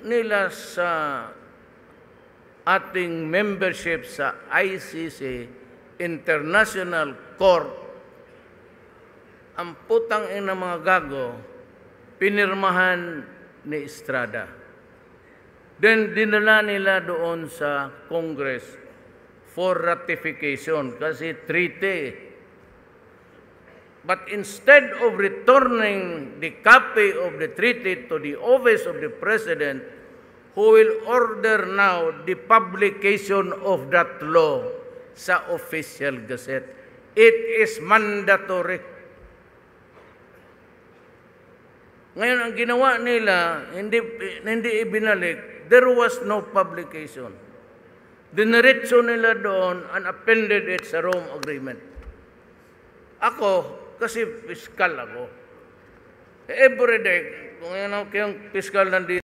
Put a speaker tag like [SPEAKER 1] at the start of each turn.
[SPEAKER 1] nila sa ating membership sa ICC, International Court, ang putang ina mga gago, pinirmahan ni Estrada. Then dinala nila doon sa Congress for ratification kasi treaty. But instead of returning the copy of the treaty to the office of the President, who will order now the publication of that law sa official gazette, it is mandatory. Ngayon, ang ginawa nila, hindi ibinalik, there was no publication. Diniretso nila doon and appended it sa Rome Agreement. Ako, kasi piskal ako. Every day, kung yung piskal nandito,